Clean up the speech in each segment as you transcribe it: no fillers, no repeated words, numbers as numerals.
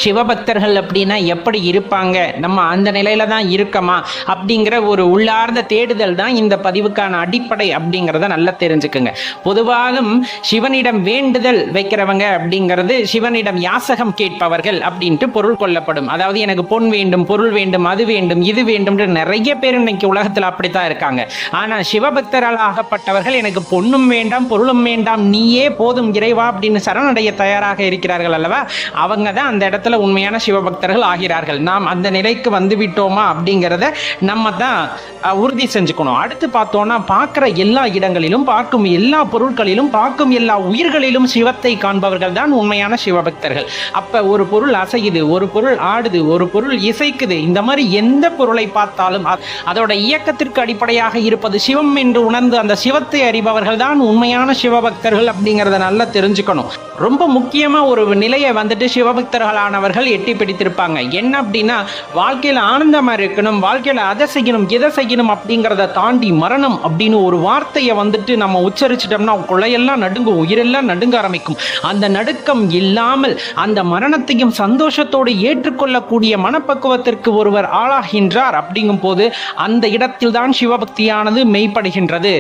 சிவபக்தர்கள் அப்படின்னா எப்படி இருப்பாங்க, நம்ம அந்த நிலையில தான் இருக்கமா அப்படிங்கிற ஒரு உள்ளார்ந்த தேடுதல் தான் இந்த பதிவுக்கான அடிப்படை அப்படிங்கிறத நல்லா தெரிஞ்சுக்குங்க. பொதுவாலும் சிவனிடம் வேண்டுதல் வைக்கிறவங்க அப்படிங்கிறது சிவனிடம் யாசகம் கேட்பவர்கள் அப்படின்ட்டு பொருள் கொள்ளப்படும். அதாவது எனக்கு பொன் வேண்டும், பொருள் வேண்டும், அது வேண்டும், இது வேண்டும், நிறைய பேர் இன்னைக்கு உலகத்தில் அப்படித்தான் இருக்காங்க. ஆனா சிவபக்தரால் ஆகப்பட்டவர்கள் எனக்கு பொண்ணும் வேண்டாம், பொருளும் வேண்டாம், நீயே போதும் இறைவா அப்படின்னு சரணடைய தயாராக இருக்கிறார்கள் அல்லவா, அவங்க தான் அந்த இடத்துல உண்மையான சிவபக்தர்கள் ஆகிறார்கள். நாம் அந்த நிலைக்கு வந்து விட்டோமா அப்படிங்கிறத நம்ம தான் உறுதி செஞ்சுக்கணும். அடுத்து பார்த்தோம்னா, பார்க்கிற எல்லா இடங்களிலும், பார்க்கும் எல்லா பொருட்களிலும், பார்க்கும் எல்லா உயிர்களிலும் சிவத்தை காண்பவர்கள் தான் உண்மையான சிவபக்தர்கள். அப்ப ஒரு பொருள் அசையுது, ஒரு பொருள் ஆடுது, ஒரு பொருள் இசைக்குது, இந்த மாதிரி எந்த பொருளை பார்த்தாலும் அதோட இயக்கத்திற்கு அடிப்படையாக இருப்பது சிவம் என்று உணர்ந்து அந்த சிவத்தை அறிபவர்கள் தான் உண்மையான சிவபக்தர்கள் அப்படிங்கிறத நல்லா தெரிஞ்சுக்கணும். ரொம்ப முக்கியமா ஒரு நிலையை வந்துட்டு சிவபக்தர்களானவர்கள் எட்டி பிடித்திருப்பாங்க. என்ன அப்படின்னா, வாழ்க்கையில ஆனந்தமா இருக்கணும், வாழ்க்கையில அதை செய்யணும், இதை செய்யணும் அப்படிங்கிறத தாண்டி மரணம் அப்படின்னு ஒரு வார்த்தையை வந்துட்டு நம்ம உச்சரிச்சிட்டோம்னா கொலையெல்லாம் நடுங்கும், உயிரெல்லாம் நடுங்க ஆரம்பிக்கும். அந்த நடுக்கம் இல்லாமல் அந்த மரணத்தையும் சந்தோஷத்தோடு ஏற்றுக்கொள்ளக்கூடிய மனப்பக்குவத்திற்கு ஒருவர் ஆளாகின்றார் அப்படிங்கும் போது அந்த இடத்தில் தான் சிவபக்தியானது மெய்ப்படுகின்றது.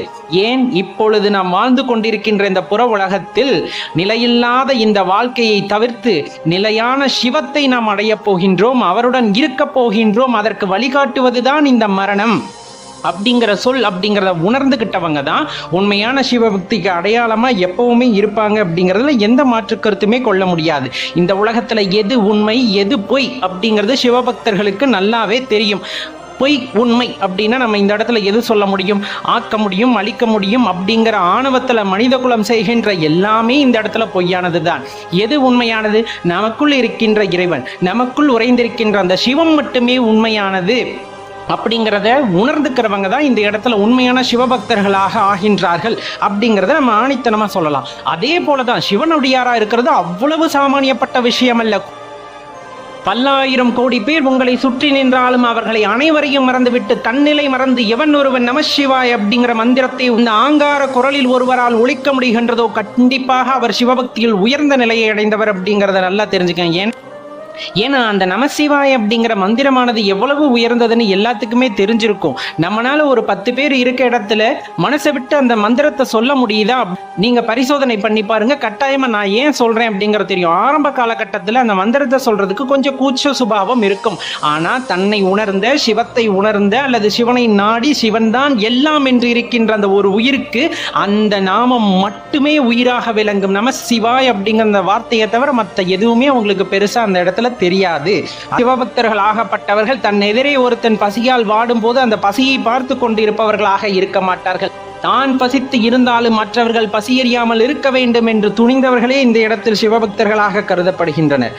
ஏன் இப்பொழுது நாம் வாழ்ந்து கொண்டிருக்கின்ற இந்த புற உலகத்தில் நிலையில்லாத இந்த வாழ்க்கையை தவிர்த்து நிலையான சிவத்தை நாம் அடையப் போகின்றோம், அவருடன் இருக்க போகின்றோம். அதற்கு வழிகாட்டுவதுதான் இந்த மரணம் அப்படிங்கிற சொல் அப்படிங்கிறத உணர்ந்துகிட்டவங்க தான் உண்மையான சிவபக்திக்கு அடையாளமா எப்பவுமே இருப்பாங்க அப்படிங்கிறதுல எந்த மாற்று கருத்துமே கொள்ள முடியாது. இந்த உலகத்துல எது உண்மை எது பொய் அப்படிங்கிறது சிவபக்தர்களுக்கு நல்லாவே தெரியும். பொய் உண்மை அப்படின்னா நம்ம இந்த இடத்துல எது சொல்ல முடியும், ஆக்க முடியும், அழிக்க முடியும் அப்படிங்கிற ஆணவத்துல மனித குலம் செய்கின்ற எல்லாமே இந்த இடத்துல பொய்யானது தான். எது உண்மையானது? நமக்குள் இருக்கின்ற இறைவன், நமக்குள் உறைந்திருக்கின்ற அந்த சிவம் மட்டுமே உண்மையானது அப்படிங்கிறத உணர்ந்துக்கிறவங்க தான் இந்த இடத்துல உண்மையான சிவபக்தர்களாக ஆகின்றார்கள் அப்படிங்கிறத நம்ம ஆணித்தனமா சொல்லலாம். அதே போலதான் சிவனுடையாரா இருக்கிறது அவ்வளவு சாமானியப்பட்ட விஷயம் அல்ல. பல்லாயிரம் கோடி பேர் உங்களை சுற்றி நின்றாலும் அவர்களை அனைவரையும் மறந்துவிட்டு தன்னிலை மறந்து எவன் ஒருவன் நமசிவாய் அப்படிங்கிற மந்திரத்தை இந்த ஆங்கார குரலில் ஒருவரால் ஒழிக்க முடிகின்றதோ கண்டிப்பாக அவர் சிவபக்தியில் உயர்ந்த நிலையை அடைந்தவர் அப்படிங்கிறத நல்லா தெரிஞ்சுக்கங்க. ஏன்னா அந்த நமசிவாய் அப்படிங்கிற மந்திரமானது எவ்வளவு உயர்ந்ததுன்னு எல்லாத்துக்குமே தெரிஞ்சிருக்கும். நம்மளால ஒரு 10 பேர் இருக்க இடத்துல மனசை விட்டு அந்த மந்திரத்தை சொல்ல முடியுதா? நீங்க பரிசோதனை பண்ணி பாருங்க, கட்டாயமா நான் ஏன் சொல்றேன் அப்படிங்கிறது தெரியும். ஆரம்ப காலகட்டத்தில் அந்த மந்திரத்தை சொல்றதுக்கு கொஞ்சம் கூச்ச சுபாவம் இருக்கும். ஆனா தன்னை உணர்ந்த, சிவத்தை உணர்ந்த அல்லது சிவனை நாடி சிவன் தான் எல்லாம் என்று இருக்கின்ற அந்த ஒரு உயிருக்கு அந்த நாமம் மட்டுமே உயிராக விளங்கும். நமசிவாய் அப்படிங்கிற அந்த வார்த்தையை தவிர மற்ற எதுவுமே உங்களுக்கு பெருசா அந்த இடத்துல தெரியாது. சிவபக்தர்கள் ஆகப்பட்டவர்கள் தன் எதிரே ஒருத்தன் பசியால் வாடும் போது அந்த பசியை பார்த்து கொண்டிருப்பவர்களாக இருக்க மாட்டார்கள். தான் பசித்து இருந்தாலும் மற்றவர்கள் பசியறியாமல் இருக்க வேண்டும் என்று துணிந்தவர்களே இந்த இடத்தில் சிவபக்தர்களாக கருதப்படுகின்றனர்.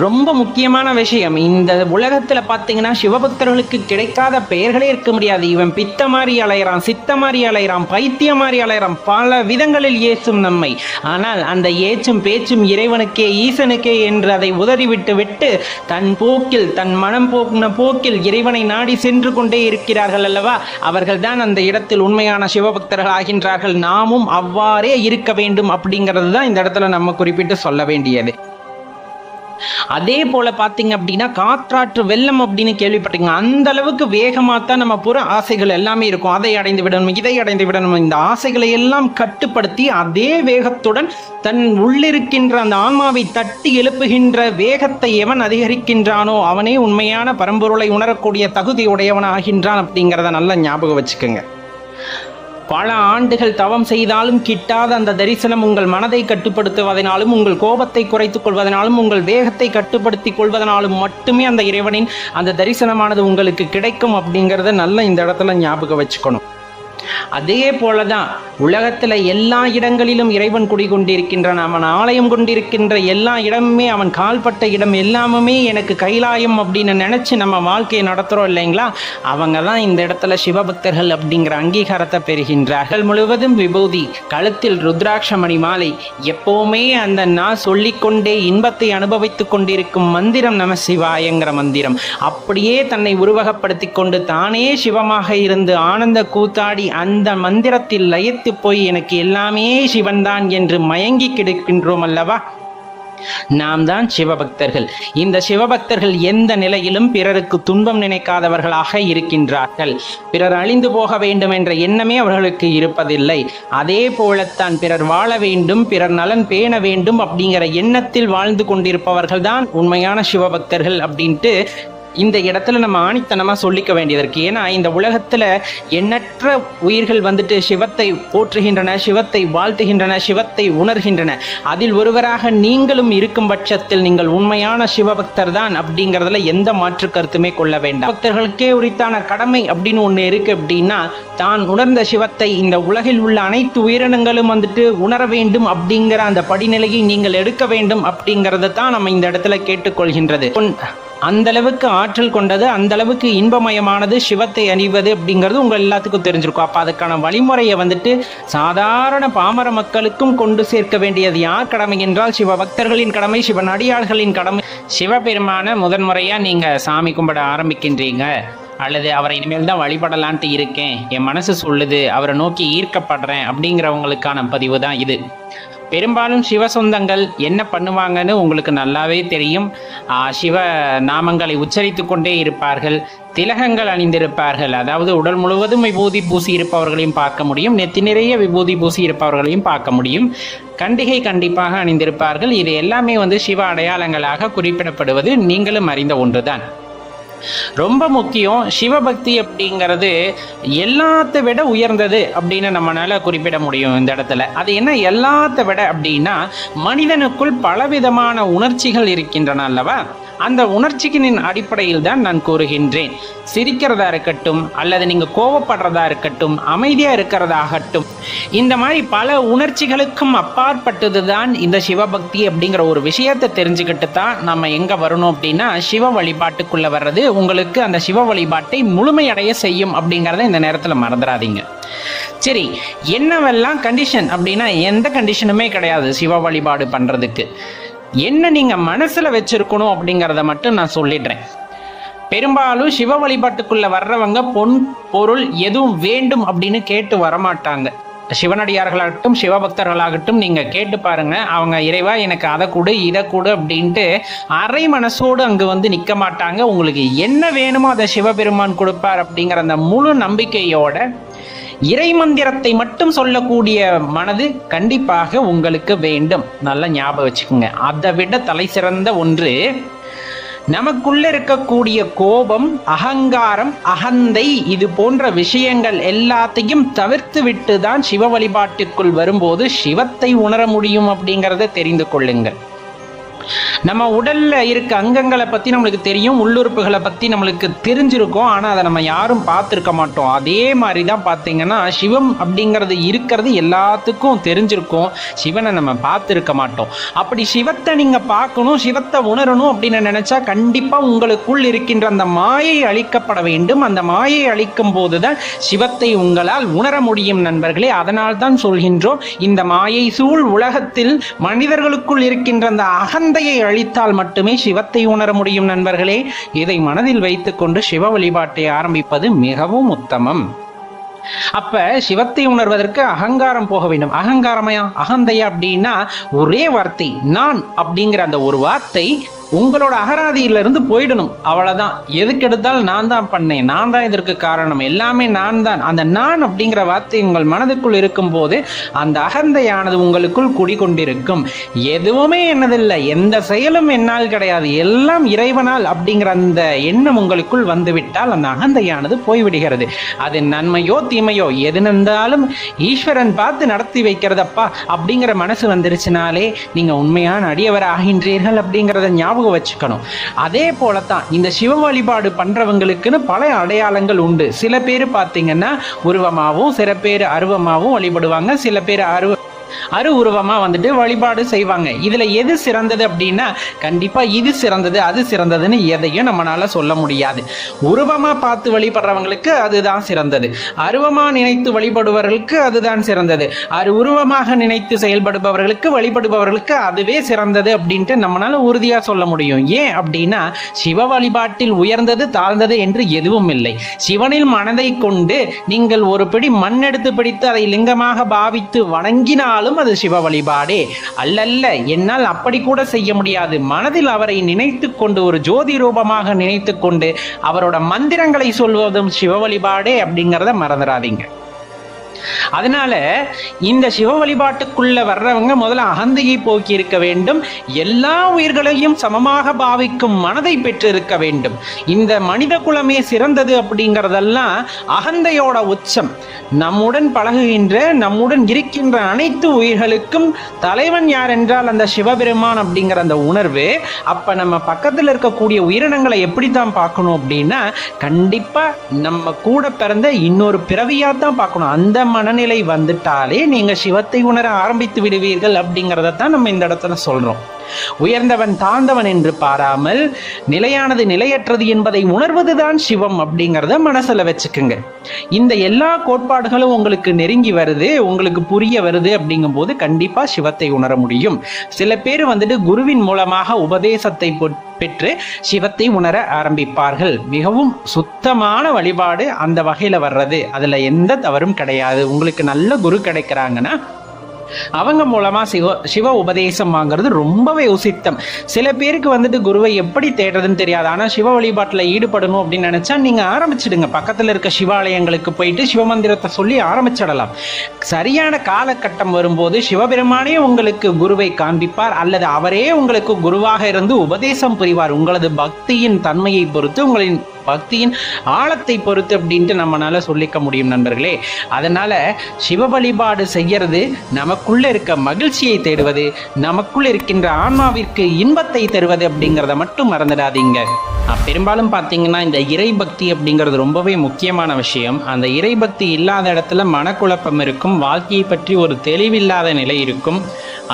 ரொம்ப முக்கியமான விஷயம், இந்த உலகத்துல பாத்தீங்கன்னா சிவபக்தர்களுக்கு கிடைக்காத பெயர்களே இருக்க முடியாது. இவன் பித்த மாதிரி அலையறான், சித்த மாதிரி அலையறான், பைத்திய மாதிரி அலையறான், பல விதங்களில் ஏசும் நம்மை. ஆனால் அந்த ஏச்சும் பேச்சும் இறைவனுக்கே, ஈசனுக்கே என்று அதை உதறிவிட்டு தன் போக்கில், தன் மனம் போக்கின போக்கில் இறைவனை நாடி சென்று கொண்டே இருக்கிறார்கள் அல்லவா, அவர்கள் தான் அந்த இடத்தில் உண்மையான சிவபக்தர்கள் ஆகின்றார்கள். நாமும் அவ்வாறே இருக்க வேண்டும் அப்படிங்கிறது தான் இந்த இடத்துல நம்ம குறிப்பிட்டு சொல்ல வேண்டியது. அதே போல பாத்தீங்க அப்படின்னா காற்றாற்று வெள்ளம் அப்படின்னு கேள்விப்பட்டீங்க. அந்த அளவுக்கு வேகமா தான் நம்ம புற ஆசைகள் எல்லாமே இருக்கும். அதை அடைந்து விடணும், இதை அடைந்து விடணும். இந்த ஆசைகளை எல்லாம் கட்டுப்படுத்தி அதே வேகத்துடன் தன் உள்ளிருக்கின்ற அந்த ஆன்மாவை தட்டி எழுப்புகின்ற வேகத்தை எவன் அதிகரிக்கின்றானோ அவனே உண்மையான பரம்பொருளை உணரக்கூடிய தகுதி உடையவன் ஆகின்றான் அப்படிங்கிறத நல்லா ஞாபகம் வச்சுக்கோங்க. பல ஆண்டுகள் தவம் செய்தாலும் கிட்டாத அந்த தரிசனம் உங்கள் மனதை கட்டுப்படுத்துவதனாலும், உங்கள் கோபத்தை குறைத்துக் கொள்வதனாலும், உங்கள் வேகத்தை கட்டுப்படுத்திக் கொள்வதனாலும் மட்டுமே அந்த இறைவனின் அந்த தரிசனமானது உங்களுக்கு கிடைக்கும் அப்படிங்கிறத நல்லா இந்த இடத்துல ஞாபகம் வச்சுக்கணும். அதே போலதான் உலகத்துல எல்லா இடங்களிலும் இறைவன் குடிகொண்டிருக்கின்றான். அவன் ஆலயம் கொண்டிருக்கின்ற எல்லா இடமுமே, அவன் கால்பட்ட இடம் எல்லாமே எனக்கு கைலாயம் அப்படின்னு நினைச்சு நம்ம வாழ்க்கையை நடத்துறோம் இல்லைங்களா, அவங்க தான் இந்த இடத்துல சிவபக்தர்கள் அப்படிங்கிற அங்கீகாரத்தை பெறுகின்றார்கள். முழுவதும் விபூதி, கழுத்தில் ருத்ராட்ச மணி மாலை, எப்பவுமே அந்த நான் சொல்லிக்கொண்டே இன்பத்தை அனுபவித்துக் கொண்டிருக்கும் மந்திரம் நமசிவாயங்கிற மந்திரம். அப்படியே தன்னை உருவகப்படுத்தி கொண்டு தானே சிவமாக இருந்து ஆனந்த கூத்தாடி அந்த மந்திரத்தில் லயித்து போய் எனக்கு எல்லாமே சிவன்தான் என்று மயங்கி கிடக்கின்றோம் அல்லவா. நாம் தான் சிவபக்தர்கள். இந்த சிவபக்தர்கள் எந்த நிலையிலும் பிறருக்கு துன்பம் நினைக்காதவர்களாக இருக்கின்றார்கள். பிறர் அழிந்து போக வேண்டும் என்ற எண்ணமே அவர்களுக்கு இருப்பதில்லை. அதே போலத்தான் பிறர் வாழ வேண்டும், பிறர் நலன் பேண வேண்டும் அப்படிங்கிற எண்ணத்தில் வாழ்ந்து கொண்டிருப்பவர்கள் தான் உண்மையான சிவபக்தர்கள் அப்படின்ட்டு இந்த இடத்துல நம்ம ஆணித்தனமா சொல்லிக்க வேண்டியது இருக்கு. ஏன்னா இந்த உலகத்துல எண்ணற்ற உயிர்கள் வந்துட்டு சிவத்தை போற்றுகின்றன, சிவத்தை வாழ்த்துகின்றன, சிவத்தை உணர்கின்றன. அதில் ஒருவராக நீங்களும் இருக்கும் பட்சத்தில் நீங்கள் உண்மையான சிவபக்தர் தான் அப்படிங்கிறதுல எந்த மாற்று கருத்துமே கொள்ள வேண்டாம். பக்தர்களுக்கே உரித்தான கடமை அப்படின்னு ஒண்ணு இருக்கு. அப்படின்னா தான் உணர்ந்த சிவத்தை இந்த உலகில் உள்ள அனைத்து உயிரினங்களும் வந்துட்டு உணர வேண்டும் அப்படிங்கிற அந்த படிநிலையை நீங்கள் எடுக்க வேண்டும் அப்படிங்கறத தான் நம்ம இந்த இடத்துல கேட்டுக்கொள்கின்றது. அந்த அளவுக்கு ஆற்றல் கொண்டது, அந்த அளவுக்கு இன்பமயமானது சிவத்தை அணிவது அப்படிங்கிறது உங்க எல்லாத்துக்கும் தெரிஞ்சிருக்கும். அப்ப அதுக்கான வழிமுறையை வந்துட்டு சாதாரண பாமர மக்களுக்கும் கொண்டு சேர்க்க வேண்டியது யார் கடமை என்றால் சிவபக்தர்களின் கடமை, சிவனடியார்களின் கடமை. சிவபெருமான முதன்முறையா நீங்க சாமி கும்பிட ஆரம்பிக்கின்றீங்க அல்லது அவரை இனிமேல் தான் வழிபடலான்ட்டு இருக்கேன், என் மனசு சொல்லுது, அவரை நோக்கி ஈர்க்கப்படுறேன் அப்படிங்கிறவங்களுக்கான பதிவு தான் இது. பெரும்பாலும் சிவ சொந்தங்கள் என்ன பண்ணுவாங்கன்னு உங்களுக்கு நல்லாவே தெரியும். சிவ நாமங்களை உச்சரித்து கொண்டே இருப்பார்கள், திலகங்கள் அணிந்திருப்பார்கள். அதாவது உடல் முழுவதும் விபூதி பூசி இருப்பவர்களையும் பார்க்க முடியும், நெத்தி நிறைய விபூதி பூசி இருப்பவர்களையும் பார்க்க முடியும். கண்டிகை கண்டிப்பாக அணிந்திருப்பார்கள். இது எல்லாமே சிவ அடையாளங்களாக குறிப்பிடப்படுவது நீங்களும் அறிந்த ஒன்றுதான். ரொம்ப முக்கியம். சிவபக்தி அப்படிங்கிறது எல்லாத்த விட உயர்ந்தது அப்படின்னு நம்மளால குறிப்பிட முடியும் இந்த இடத்துல. அது என்ன எல்லாத்த விட அப்படின்னா, மனிதனுக்குள் பலவிதமான உணர்ச்சிகள் இருக்கின்றன அல்லவா? அந்த உணர்ச்சிகளின் அடிப்படையில் தான் நான் கூறுகின்றேன். சிரிக்கிறதா இருக்கட்டும், அல்லது நீங்க கோவப்படுறதா இருக்கட்டும், அமைதியா இருக்கிறதாகட்டும், இந்த மாதிரி பல உணர்ச்சிகளுக்கும் அப்பாற்பட்டது தான் இந்த சிவபக்தி அப்படிங்கிற ஒரு விஷயத்தை தெரிஞ்சுக்கிட்டு தான் நம்ம எங்க வரணும் அப்படின்னா சிவ வழிபாட்டுக்குள்ள வர்றது உங்களுக்கு அந்த சிவ வழிபாட்டை முழுமையடைய செய்யும் அப்படிங்கிறத இந்த நேரத்துல மறந்துடாதீங்க. சரி, என்னவெல்லாம் கண்டிஷன் அப்படின்னா எந்த கண்டிஷனுமே கிடையாது சிவ வழிபாடு பண்றதுக்கு. என்ன நீங்க மனசுல வச்சிருக்கணும் அப்படிங்கிறத மட்டும் நான் சொல்லிடுறேன். பெரும்பாலும் சிவ வழிபாட்டுக்குள்ள வர்றவங்க பொன் பொருள் எதுவும் வேண்டும் அப்படின்னு கேட்டு வரமாட்டாங்க. சிவனடியார்களாகட்டும் சிவபக்தர்களாகட்டும் நீங்க கேட்டு பாருங்க, அவங்க இறைவா எனக்கு அதை கொடு இதை கொடு அப்படின்ட்டு அரை மனசோடு அங்கு நிக்க மாட்டாங்க. உங்களுக்கு என்ன வேணுமோ அதை சிவபெருமான் கொடுப்பார் அப்படிங்கிற அந்த முழு நம்பிக்கையோட இறை மந்திரத்தை மட்டும் சொல்லக்கூடிய மனது கண்டிப்பாக உங்களுக்கு வேண்டும். நல்லா ஞாபகம் வச்சுக்கோங்க. அதை விட தலை சிறந்த ஒன்று நமக்குள்ள இருக்கக்கூடிய கோபம், அகங்காரம், அகந்தை, இது போன்ற விஷயங்கள் எல்லாத்தையும் தவிர்த்து விட்டு தான் சிவ வழிபாட்டிற்குள் வரும்போது சிவத்தை உணர முடியும் அப்படிங்கிறத தெரிந்து கொள்ளுங்கள். நம்ம உடல்ல இருக்க அங்கங்களை பத்தி நம்மளுக்கு தெரியும், உள்ளுறுப்புகளை பத்தி நம்மளுக்கு தெரிஞ்சிருக்கும். ஆனா அதை நம்ம யாரும் பார்த்துருக்க மாட்டோம். அதே மாதிரிதான் பாத்தீங்கன்னா சிவம் அப்படிங்கிறது இருக்கிறது எல்லாத்துக்கும் தெரிஞ்சிருக்கும், சிவனை நம்ம பார்த்துருக்க மாட்டோம். அப்படி சிவத்தை நீங்க பார்க்கணும், சிவத்தை உணரணும் அப்படின்னு நினைச்சா கண்டிப்பா உங்களுக்குள் இருக்கின்ற அந்த மாயை அழிக்கப்பட வேண்டும். அந்த மாயை அழிக்கும் போதுதான் சிவத்தை உங்களால் உணர முடியும் நண்பர்களே. அதனால் தான் சொல்கின்றோம், இந்த மாயை சூழ் உலகத்தில் மனிதர்களுக்குள் இருக்கின்ற அந்த அகந்தையை அழித்தால் மட்டுமே சிவத்தை உணர முடியும் நண்பர்களே. இதை மனதில் வைத்துக்கொண்டு சிவ வழிபாட்டை ஆரம்பிப்பது மிகவும் உத்தமம். அப்ப சிவத்தை உணர்வதற்கு அகங்காரம் போக வேண்டும். அகங்காரமையா அகந்தையா அப்படின்னா ஒரே வார்த்தை நான் அப்படிங்கிற அந்த ஒரு வார்த்தை உங்களோட அகராதியிலிருந்து போயிடணும். அவ்வளவுதான். எதுக்கு எடுத்தாலும் நான் தான் பண்ணேன், நான் தான் இதற்கு காரணம், எல்லாமே நான் தான். அந்த நான் அப்படிங்கிற வார்த்தை உங்கள் மனதுக்குள் இருக்கும் போது அந்த அகந்தையானது உங்களுக்குள் குடிகொண்டிருக்கும். எதுவுமே என்னதில்லை, எந்த செயலும் என்னால் கிடையாது, எல்லாம் இறைவனால் அப்படிங்கிற அந்த எண்ணம் உங்களுக்குள் வந்துவிட்டால் அந்த அகந்தையானது போய்விடுகிறது. அது நன்மையோ தீமையோ எது நடந்தாலும் ஈஸ்வரன் பார்த்து நடத்தி வைக்கிறதப்பா அப்படிங்கிற மனசு வந்துருச்சுனாலே நீங்க உண்மையான அடியவர் ஆகின்றீர்கள் அப்படிங்கிறத ஞாபகம் வச்சுக்கணும். அதே போலத்தான் இந்த சிவ வழிபாடு பண்றவங்களுக்குன்னு பல அடையாளங்கள் உண்டு. சில பேர் பார்த்தீங்கன்னா உருவமாகவும், சில பேர் அருவமாகவும் வழிபடுவாங்க, சில பேர் அரு உருவமா வழிபாடு செய்வாங்க. இதுல எது சிறந்தது அப்படின்னா கண்டிப்பா இது சிறந்தது அது சிறந்ததுன்னு எதையும் நம்மளால சொல்ல முடியாது. உருவமா பார்த்து வழிபடுறவங்களுக்கு அதுதான் சிறந்தது, அருவமா நினைத்து வழிபடுபவர்களுக்கு அதுதான் சிறந்தது, உருவமாக நினைத்து செயல்படுபவர்களுக்கு வழிபடுபவர்களுக்கு அதுவே சிறந்தது அப்படின்ட்டு நம்மளால உறுதியா சொல்ல முடியும். ஏன் அப்படின்னா சிவ வழிபாட்டில் உயர்ந்தது தாழ்ந்தது என்று எதுவும் இல்லை. சிவனில் மனதை கொண்டு நீங்கள் ஒரு பிடி மண் எடுத்து பிடித்து அதை லிங்கமாக பாவித்து வணங்கினால் செய்தாலும் அது சிவ வழிபாடே. அல்லல்ல, என்னால் அப்படி கூட செய்ய முடியாது, மனதில் அவரை நினைத்து கொண்டு ஒரு ஜோதி ரூபமாக நினைத்து கொண்டு அவரோட மந்திரங்களை சொல்வதும் சிவ வழிபாடே அப்படிங்கிறத மறந்துடாதீங்க. அதனால இந்த சிவ வழிபாட்டுக்குள்ள வர்றவங்க முதல்ல அகந்தையை போக்கி இருக்க வேண்டும். எல்லா உயிர்களையும் சமமாக பாவிக்கும் மனதை பெற்று இருக்க வேண்டும். இந்த மனித குலமே சிறந்தது அப்படிங்கிறதெல்லாம் அகந்தையோட உச்சம். நம்முடன் பழகுகின்ற, நம்முடன் இருக்கின்ற அனைத்து உயிர்களுக்கும் தலைவன் யார் என்றால் அந்த சிவபெருமான் அப்படிங்கிற அந்த உணர்வு. அப்ப நம்ம பக்கத்தில் இருக்கக்கூடிய உயிரினங்களை எப்படித்தான் பார்க்கணும் அப்படின்னா, கண்டிப்பா நம்ம கூட பிறந்த இன்னொரு பிறவியா தான் பார்க்கணும். அந்த மனநிலை வந்துட்டாலே நீங்க சிவத்தை உணர ஆரம்பித்து விடுவீர்கள் அப்படிங்கிறதான் நம்ம இந்த இடத்துல சொல்றோம். உயர்ந்தவன் தாழ்ந்தவன் என்று பாராமல் நிலையானது நிலையற்றது என்பதை உணர்வதுதான் சிவம் அப்படிங்கிறத மனசுல வச்சுக்குங்க. இந்த எல்லா கோட்பாடுகளும் உங்களுக்கு நெருங்கி வருது, உங்களுக்கு புரிய வருது அப்படிங்கும் போது கண்டிப்பா சிவத்தை உணர முடியும். சில பேர் குருவின் மூலமாக உபதேசத்தை பெற்று சிவத்தை உணர ஆரம்பிப்பார்கள். மிகவும் சுத்தமான வழிபாடு அந்த வகையில வர்றது, அதுல எந்த தவறும் கிடையாது. உங்களுக்கு நல்ல குரு கிடைக்கிறாங்கன்னா அவங்க மூலமா சிவ உபதேசம் வாங்குறது ரொம்பவே உசித்தம். சில பேருக்கு குருவை எப்படி தேடுறதுன்னு தெரியாது. ஆனா சிவ வழிபாட்டுல ஈடுபடணும் அப்படின்னு நினைச்சா நீங்க ஆரம்பிச்சிடுங்க. பக்கத்துல இருக்க சிவாலயங்களுக்கு போயிட்டு சிவமந்திரத்தை சொல்லி ஆரம்பிச்சிடலாம். சரியான காலகட்டம் வரும்போது சிவபெருமானே உங்களுக்கு குருவை காண்பிப்பார், அல்லது அவரே உங்களுக்கு குருவாக இருந்து உபதேசம் புரிவார். உங்களது பக்தியின் தன்மையை பொறுத்து, உங்களின் பக்தியின் ஆழத்தை பொறுத்து அப்படின்ட்டு நம்மளால சொல்லிக்க முடியும் நண்பர்களே. அதனால சிவ வழிபாடு செய்யறது நமக்குள்ள இருக்க மகிழ்ச்சியை தேடுவது, நமக்குள்ள இருக்கின்ற ஆன்மாவிற்கு இன்பத்தை தருவது அப்படிங்கிறத மட்டும் மறந்துடாதீங்க. பெரும்பாலும் பார்த்தீங்கன்னா இந்த இறைபக்தி அப்படிங்கிறது ரொம்பவே முக்கியமான விஷயம். அந்த இறைபக்தி இல்லாத இடத்துல மனக்குழப்பம் இருக்கும், வாழ்க்கையை பற்றி ஒரு தெளிவில்லாத நிலை இருக்கும்.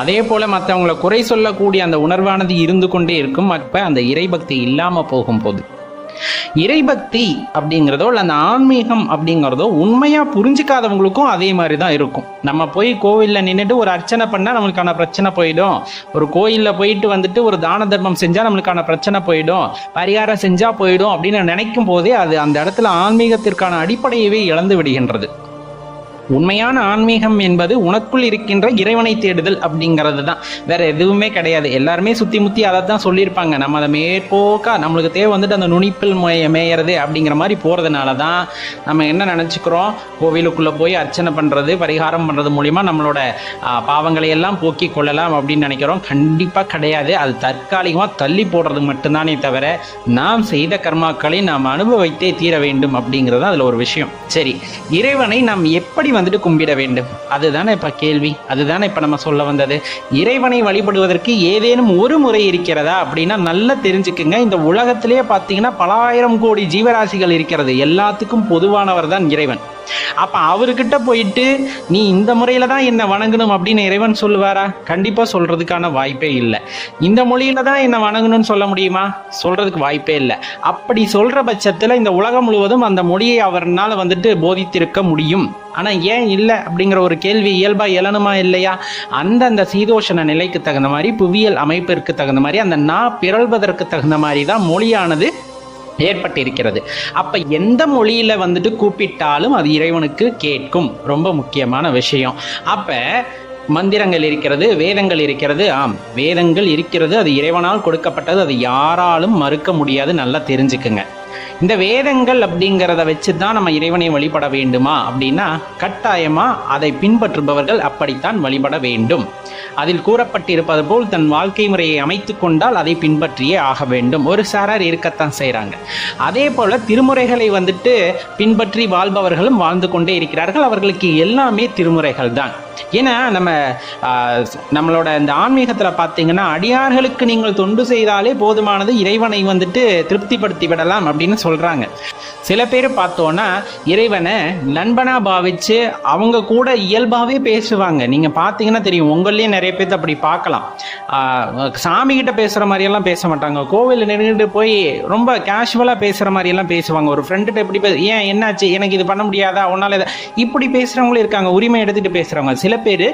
அதே போல மற்றவங்களை குறை சொல்லக்கூடிய அந்த உணர்வானது இருந்து கொண்டே இருக்கும். அப்ப அந்த இறைபக்தி இல்லாம போகும்போது, இறைபக்தி அப்படிங்கிறதோ இல்லை அந்த ஆன்மீகம் அப்படிங்கிறதோ உண்மையா புரிஞ்சுக்காதவங்களுக்கும் அதே மாதிரி தான் இருக்கும். நம்ம போய் கோவிலில் நின்றுட்டு ஒரு அர்ச்சனை பண்ணா நம்மளுக்கான பிரச்சனை போயிடும். ஒரு கோயிலில் போயிட்டு ஒரு தான தர்மம் செஞ்சா நம்மளுக்கான பிரச்சனை போயிடும், பரிகாரம் செஞ்சா போயிடும் அப்படின்னு நினைக்கும் போதே அது அந்த இடத்துல ஆன்மீகத்திற்கான அடிப்படையவே இழந்து விடுகின்றது. உண்மையான ஆன்மீகம் என்பது உனக்குள் இருக்கின்ற இறைவனை தேடுதல் அப்படிங்கிறது தான், வேற எதுவுமே கிடையாது. எல்லாருமே சுத்தி முத்தி அதை தான் சொல்லியிருப்பாங்க. நம்ம அதை மேற்போக்கா நம்மளுக்கு தேவை அந்த நுனிப்பில் மேயறது அப்படிங்கிற மாதிரி போறதுனால தான் நம்ம என்ன நினைச்சுக்கிறோம், கோவிலுக்குள்ள போய் அர்ச்சனை பண்றது, பரிகாரம் பண்றது மூலியமா நம்மளோட பாவங்களை எல்லாம் போக்கி கொள்ளலாம் அப்படின்னு நினைக்கிறோம். கண்டிப்பா கிடையாது. அது தற்காலிகமா தள்ளி போடுறது மட்டும்தானே தவிர நாம் செய்த கர்மாக்களை நாம் அனுபவித்தே தீர வேண்டும் அப்படிங்கிறது அதுல ஒரு விஷயம். சரி, இறைவனை நாம் எப்படி கும்பிட வேண்டும், அதுதானே இப்ப கேள்வி. அதுதானே இப்ப நம்ம சொல்ல வந்தது. இறைவனை வழிபடுவதற்கு ஏதேனும் ஒரு முறை இருக்கிறதா அப்படின்னா நல்லா தெரிஞ்சுக்குங்க. இந்த உலகத்திலேயே பார்த்தீங்கன்னா பல ஆயிரம் கோடி ஜீவராசிகள் இருக்கிறது. எல்லாத்துக்கும் பொதுவானவர் தான் இறைவன். அப்ப அவர்கிட்ட போயிட்டு நீ இந்த முறையில தான் என்ன வணங்கணும் அப்படின்னு இறைவன் சொல்லுவாரா? கண்டிப்பா சொல்றதுக்கான வாய்ப்பே இல்லை. இந்த மொழியில தான் என்ன வணங்கணும்னு சொல்ல முடியுமா? சொல்றதுக்கு வாய்ப்பே இல்லை. அப்படி சொல்ற பட்சத்துல இந்த உலகம் முழுவதும் அந்த மொழியை அவர்னால போதித்திருக்க முடியும். ஆனா ஏன் இல்லை அப்படிங்கிற ஒரு கேள்வி இயல்பா எழணுமா இல்லையா? அந்த சீதோஷண நிலைக்கு தகுந்த மாதிரி, புவியியல் அமைப்பிற்கு தகுந்த மாதிரி, அந்த பிறழ்வதற்கு தகுந்த மாதிரி தான் மொழியானது ஏற்பட்டிருக்கிறது. அப்ப எந்த மொழியில கூப்பிட்டாலும் அது இறைவனுக்கு கேட்கும். ரொம்ப முக்கியமான விஷயம். அப்ப மந்திரங்கள் இருக்கிறது, வேதங்கள் இருக்கிறது. வேதங்கள் இருக்கிறது, அது இறைவனால் கொடுக்கப்பட்டது, அது யாராலும் மறுக்க முடியாது. நல்லா தெரிஞ்சுக்குங்க. இந்த வேதங்கள் அப்படிங்கிறத வச்சு தான் நம்ம இறைவனை வழிபட வேண்டுமா அப்படின்னா கட்டாயமா அதை பின்பற்றுபவர்கள் அப்படித்தான் வழிபட வேண்டும். அதில் கூறப்பட்டிருப்பது போல் தன் வாழ்க்கை முறையை அமைத்து கொண்டால் அதை பின்பற்றியே ஆக வேண்டும். ஒரு சாரார் இருக்கத்தான் செய்கிறாங்க. அதே போல திருமுறைகளை பின்பற்றி வாழ்பவர்களும் வாழ்ந்து கொண்டே இருக்கிறார்கள். அவர்களுக்கு எல்லாமே திருமுறைகள் தான். ஏன்னா நம்மளோட இந்த ஆன்மீகத்தில் பார்த்தீங்கன்னா அடியார்களுக்கு நீங்கள் தொண்டு செய்தாலே போதுமானது, இறைவனை திருப்திப்படுத்தி விடலாம் அப்படின்னு சொல்றாங்க. சில பேர் பார்த்தோன்னா இறைவனை நண்பனா பாவிச்சு அவங்க கூட இயல்பாகவே பேசுவாங்க. நீங்க பார்த்தீங்கன்னா தெரியும், உங்களையே நிறைய பேர்த்து அப்படி பார்க்கலாம். சாமி கிட்ட பேசுற மாதிரியெல்லாம் பேச மாட்டாங்க. கோவில் நின்றுட்டு போய் ரொம்ப கேஷுவலாக பேசுற மாதிரியெல்லாம் பேசுவாங்க. ஒரு ஃப்ரெண்டுகிட்ட எப்படி ஏன் என்னாச்சு, எனக்கு இது பண்ண முடியாதா, உன்னால இப்படி பேசுறவங்களும் இருக்காங்க. உரிமை எடுத்துட்டு பேசுறவங்க. சில பேர்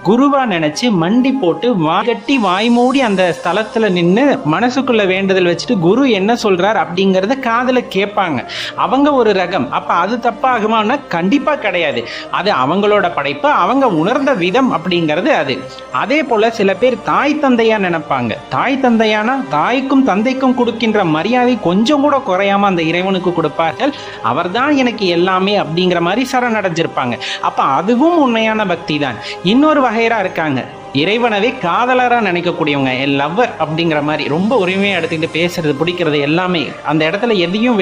குருவா நினைச்சு மண்டி போட்டு வாகட்டி வாய் மூடி அந்த ஸ்தலத்துல நின்று மனசுக்குள்ள வேண்டுதல் வச்சுட்டு குரு என்ன சொல்றார் அப்படிங்கறத காதுல கேட்பாங்க. அவங்க ஒரு ரகம். அப்ப அது தப்பாகுமான்னா கண்டிப்பா கிடையாது. அது அவங்களோட படைப்பு, அவங்க உணர்ந்த விதம் அப்படிங்கிறது அது. அதே போல சில பேர் தாய் தந்தையா நினைப்பாங்க. தாய் தந்தையானா தாய்க்கும் தந்தைக்கும் கொடுக்கின்ற மரியாதை கொஞ்சம் கூட குறையாம அந்த இறைவனுக்கு கொடுப்பார்கள். அவர்தான் எனக்கு எல்லாமே அப்படிங்கிற மாதிரி சரணடைஞ்சிருப்பாங்க. அப்ப அதுவும் உண்மையான பக்தி தான். இன்னொரு வகையரா இருக்காங்க, இறைவனவே காதலரா நினைக்கக்கூடியவங்க, லவ்வர் அப்படிங்கிற மாதிரி ரொம்ப உரிமையா எடுத்துக்கிட்டு பேசுறது பிடிக்கிறது எல்லாமே அந்த இடத்துல எதையும்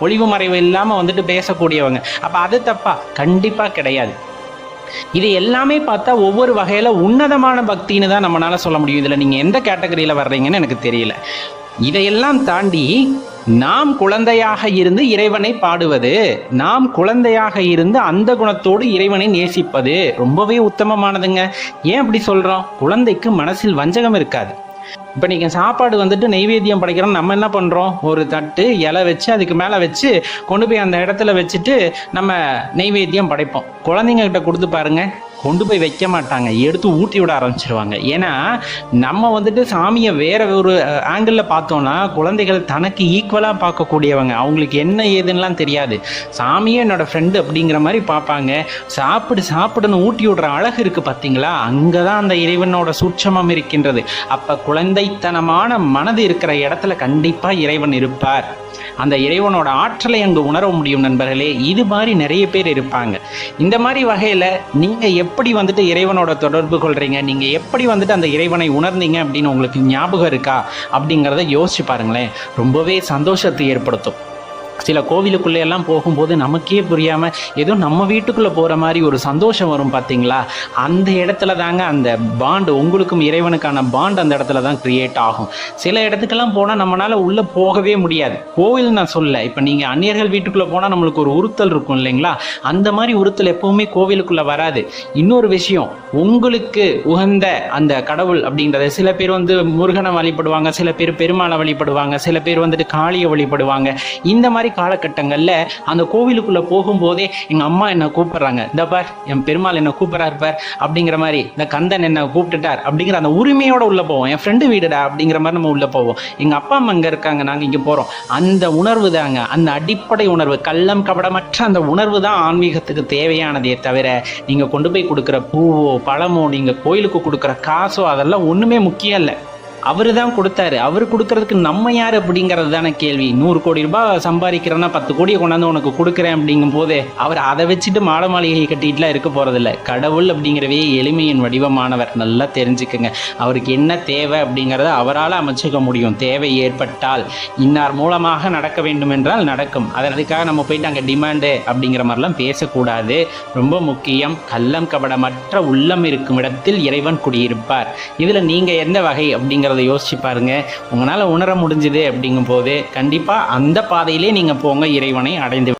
ஒளிவு மறைவு இல்லாம வந்துட்டு பேசக்கூடியவங்க. அப்ப அது தப்பா? கண்டிப்பா கிடையாது. இது எல்லாமே பார்த்தா ஒவ்வொரு வகையில உன்னதமான பக்தின்னு தான் நம்மளால சொல்ல முடியும். இதுல நீங்க எந்த கேட்டகரியில வர்றீங்கன்னு எனக்கு தெரியல. இதையெல்லாம் தாண்டி நாம் குழந்தையாக இருந்து இறைவனை பாடுவது, நாம் குழந்தையாக இருந்து அந்த குணத்தோடு இறைவனை நேசிப்பது ரொம்பவே உத்தமமானதுங்க. ஏன் அப்படி சொல்றோம்? குழந்தைக்கு மனசில் வஞ்சகம் இருக்காது. இப்போ நீங்கள் சாப்பாடு வந்துட்டு நெய்வேத்தியம் படைக்கிறோம், நம்ம என்ன பண்ணுறோம்? ஒரு தட்டு இலை வச்சு அதுக்கு மேலே வச்சு கொண்டு போய் அந்த இடத்துல வச்சுட்டு நம்ம நெய்வேத்தியம் படைப்போம். குழந்தைங்க கிட்ட கொடுத்து பாருங்க, கொண்டு போய் வைக்க மாட்டாங்க, எடுத்து ஊட்டி விட ஆரம்பிச்சிருவாங்க. ஏன்னா நம்ம வந்துட்டு சாமியை வேற ஒரு ஆங்கிளில் பார்த்தோம்னா குழந்தைகள் தனக்கு ஈக்குவலாக பார்க்கக்கூடியவங்க, அவங்களுக்கு என்ன ஏதுன்னெலாம் தெரியாது. சாமியே என்னோட ஃப்ரெண்டு அப்படிங்கிற மாதிரி பார்ப்பாங்க. சாப்பிடுன்னு ஊட்டி விடுற அழகு இருக்கு பார்த்தீங்களா, அங்கே தான் அந்த இறைவனோட சூட்சமம் இருக்கின்றது. அப்போ குழந்தைத்தனமான மனது இருக்கிற இடத்துல கண்டிப்பாக இறைவன் இருப்பார். அந்த இறைவனோட ஆற்றலை அங்கு உணர முடியும் நண்பர்களே. இது மாதிரி நிறைய பேர் இருப்பாங்க. இந்த மாதிரி வகையில் நீங்கள் எப்படி வந்துட்டு இறைவனோட தொடர்பு கொள்றீங்க, நீங்கள் எப்படி வந்துட்டு அந்த இறைவனை உணர்ந்தீங்க அப்படின்னு உங்களுக்கு ஞாபகம் இருக்கா அப்படிங்கிறத யோசிச்சு பாருங்களேன். ரொம்பவே சந்தோஷத்தை ஏற்படுத்தும். சில கோவிலுக்குள்ளே எல்லாம் போகும்போது நமக்கே புரியாமல் ஏதோ நம்ம வீட்டுக்குள்ளே போகிற மாதிரி ஒரு சந்தோஷம் வரும் பார்த்தீங்களா? அந்த இடத்துல தாங்க அந்த பாண்டு, உங்களுக்கும் இறைவனுக்கான பாண்ட் அந்த இடத்துல தான் கிரியேட் ஆகும். சில இடத்துக்கெல்லாம் போனால் நம்மளால் உள்ளே போகவே முடியாது. கோவில் நான் சொல்ல, இப்போ நீங்கள் அந்நியர்கள் வீட்டுக்குள்ளே போனால் நம்மளுக்கு ஒரு உறுத்தல் இருக்கும் இல்லைங்களா? அந்த மாதிரி உறுத்தல் எப்பவுமே கோவிலுக்குள்ளே வராது. இன்னொரு விஷயம், உங்களுக்கு உகந்த அந்த கடவுள் அப்படின்றத சில பேர் வந்து முருகனை வழிபடுவாங்க, சில பேர் பெருமாளை வழிபடுவாங்க, சில பேர் வந்துட்டு காளியை வழிபடுவாங்க. இந்த மாதிரி காலகட்டங்கள்ல அந்த கோவிலுக்குள்ள போகும்போதே எங்க அம்மா என்ன கூப்பிடுறாங்க, இந்த பார் என் பெருமாள் என்ன கூப்பிடுறாரு பார் அப்படிங்கிற மாதிரி, இந்த கந்தன் என்ன கூப்பிட்டுட்டார் அப்படிங்கிற அந்த உரிமையோட உள்ள போவோம். என் ஃப்ரெண்டு வீடுடா அப்படிங்கிற மாதிரி நம்ம உள்ள போவோம். எங்க அப்பா அம்மா அங்க இருக்காங்க, நாங்க இங்க போறோம். அந்த உணர்வு தாங்க, அந்த அடிப்படை உணர்வு, கள்ளம் கபடமற்ற அந்த உணர்வு தான் ஆன்மீகத்துக்கு தேவையானதே தவிர நீங்க கொண்டு போய் கொடுக்குற பூவோ பழமோ நீங்க கோயிலுக்கு கொடுக்குற காசோ அதெல்லாம் ஒண்ணுமே முக்கியம் இல்லை. அவரு தான் கொடுத்தாரு. அவர் கொடுக்கறதுக்கு நம்ம யார் அப்படிங்கிறது தானே கேள்வி. 100 கோடி ரூபாய் சம்பாதிக்கிறேன்னா 10 கோடியை கொண்டாந்து உனக்கு கொடுக்குறேன் அப்படிங்கும் போது அவர் அதை வச்சுட்டு மாளிகை கட்டிட்டுலாம் இருக்க போறதில்லை. கடவுள் அப்படிங்கிறவே எளிமையின் வடிவமானவர், நல்லா தெரிஞ்சுக்குங்க. அவருக்கு என்ன தேவை அப்படிங்கிறத அவரால் அமைச்சுக்க முடியும். தேவை ஏற்பட்டால் இன்னார் மூலமாக நடக்க வேண்டும் என்றால் நடக்கும். அதற்காக நம்ம போயிட்டு அங்கே டிமாண்டு அப்படிங்கிற மாதிரிலாம் பேசக்கூடாது. ரொம்ப முக்கியம், கள்ளம் கபடமற்ற உள்ளம் இருக்கும் இடத்தில் இறைவன் குடியிருப்பார். இதில் நீங்கள் எந்த வகை அப்படிங்கிற யோசிச்சு பாருங்க. உங்களால உணர முடிஞ்சது அப்படிங்கும் போது கண்டிப்பா அந்த பாதையிலே நீங்க போங்க, இறைவனை அடைந்து